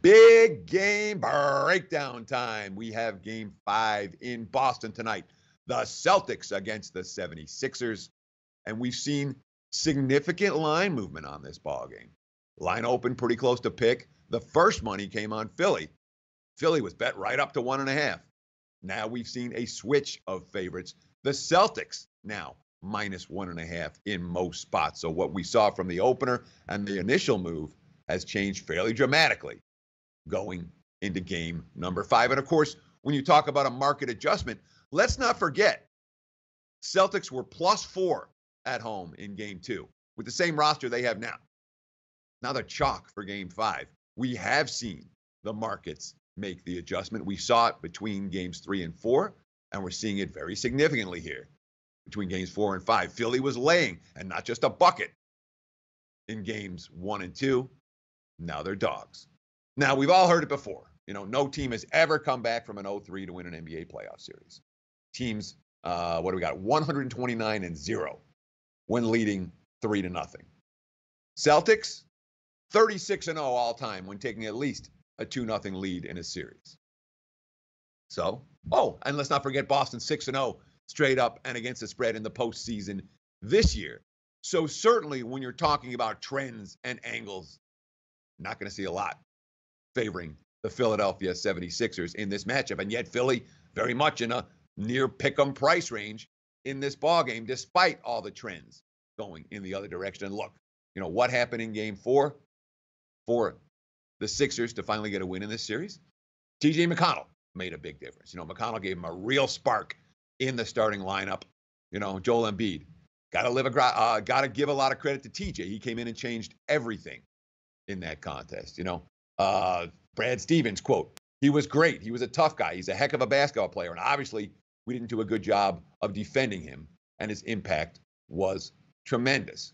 Big game breakdown time. We have game 5 in Boston tonight. The Celtics against the 76ers. And we've seen significant line movement on this ball game. Line opened pretty close to pick. The first money came on Philly. Philly was bet right up to 1.5. Now we've seen a switch of favorites. The Celtics now minus 1.5 in most spots. So what we saw from the opener and the initial move has changed fairly dramatically going into game number 5. And of course, when you talk about a market adjustment, let's not forget, Celtics were +4 at home in game 2 with the same roster they have now. Now they're chalk for game 5. We have seen the markets make the adjustment. We saw it between games 3 and 4, and we're seeing it very significantly here between games 4 and 5. Philly was laying, and not just a bucket, in games 1 and 2. Now they're dogs. Now, we've all heard it before. You know, no team has ever come back from an 0-3 to win an NBA playoff series. Teams, what do we got? 129-0 when leading 3-0. Celtics, 36-0 all time when taking at least a 2-0 lead in a series. So, and let's not forget Boston 6-0 straight up and against the spread in the postseason this year. So certainly when you're talking about trends and angles, not going to see a lot favoring the Philadelphia 76ers in this matchup. And yet Philly very much in a near pick-em price range in this ballgame, despite all the trends going in the other direction. And look, you know, what happened in game 4 for the Sixers to finally get a win in this series? TJ McConnell made a big difference. You know, McConnell gave him a real spark in the starting lineup. You know, Joel Embiid, got to give a lot of credit to TJ. He came in and changed everything in that contest. You know, Brad Stevens, quote, he was great. He was a tough guy. He's a heck of a basketball player. And obviously, we didn't do a good job of defending him, and his impact was tremendous.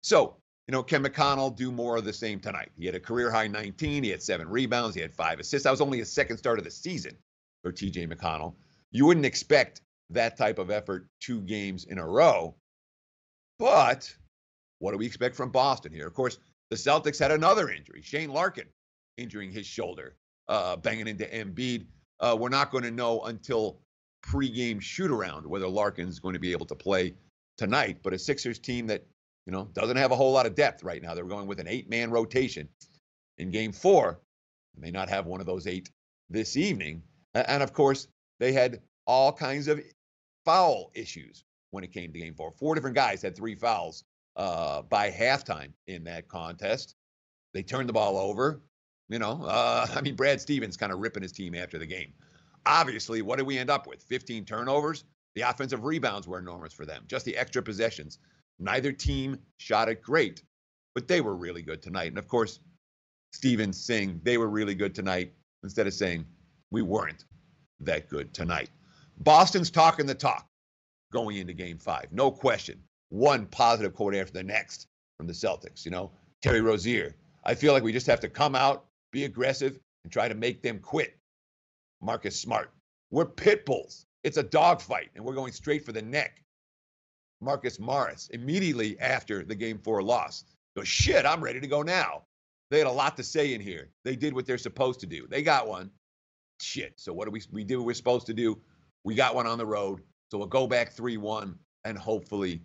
So, you know, can McConnell do more of the same tonight? He had a career-high 19. He had 7 rebounds. He had 5 assists. That was only his second start of the season for TJ McConnell. You wouldn't expect that type of effort 2 games in a row. But what do we expect from Boston here? Of course, the Celtics had another injury. Shane Larkin injuring his shoulder, banging into Embiid. We're not going to know until pregame shoot-around whether Larkin's going to be able to play tonight. But a Sixers team that, you know, doesn't have a whole lot of depth right now. They're going with an 8-man rotation in game 4. They may not have one of those 8 this evening. And of course, they had all kinds of foul issues when it came to game 4. 4 different guys had 3 fouls by halftime in that contest. They turned the ball over. You know, Brad Stevens kind of ripping his team after the game. Obviously, what did we end up with? 15 turnovers. The offensive rebounds were enormous for them. Just the extra possessions. Neither team shot it great, but they were really good tonight. And of course, Stevens saying they were really good tonight instead of saying we weren't that good tonight. Boston's talking the talk going into game 5. No question. One positive quote after the next from the Celtics. You know, Terry Rozier, I feel like we just have to come out, be aggressive, and try to make them quit. Marcus Smart, we're pit bulls. It's a dogfight, and we're going straight for the neck. Marcus Morris, immediately after the game 4 loss, goes, shit, I'm ready to go now. They had a lot to say in here. They did what they're supposed to do. They got one. Shit. So what do we do what we're supposed to do? We got one on the road. So we'll go back 3-1 and hopefully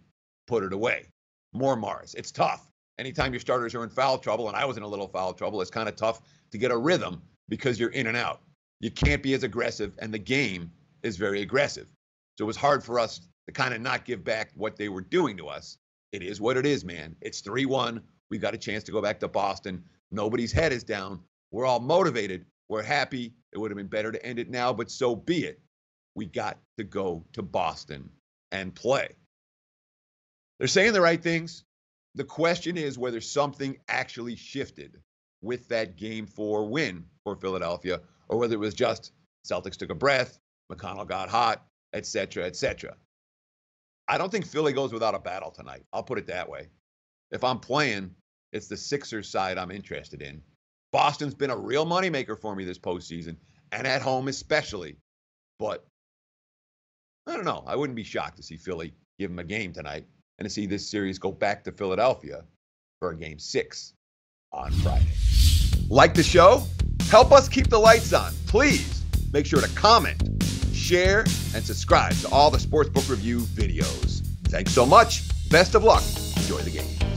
put it away. More Morris. It's tough. Anytime your starters are in foul trouble, and I was in a little foul trouble, it's kind of tough to get a rhythm because you're in and out. You can't be as aggressive, and the game is very aggressive. So it was hard for us to kind of not give back what they were doing to us. It is what it is, man. It's 3-1. We've got a chance to go back to Boston. Nobody's head is down. We're all motivated. We're happy. It would have been better to end it now, but so be it. We got to go to Boston and play. They're saying the right things. The question is whether something actually shifted with that game 4 win for Philadelphia, or whether it was just Celtics took a breath, McConnell got hot, etc., etc. I don't think Philly goes without a battle tonight. I'll put it that way. If I'm playing, it's the Sixers side I'm interested in. Boston's been a real moneymaker for me this postseason, and at home especially. But I don't know. I wouldn't be shocked to see Philly give them a game tonight and to see this series go back to Philadelphia for a game 6 on Friday. Like the show? Help us keep the lights on. Please make sure to comment, share, and subscribe to all the Sportsbook Review videos. Thanks so much. Best of luck. Enjoy the games.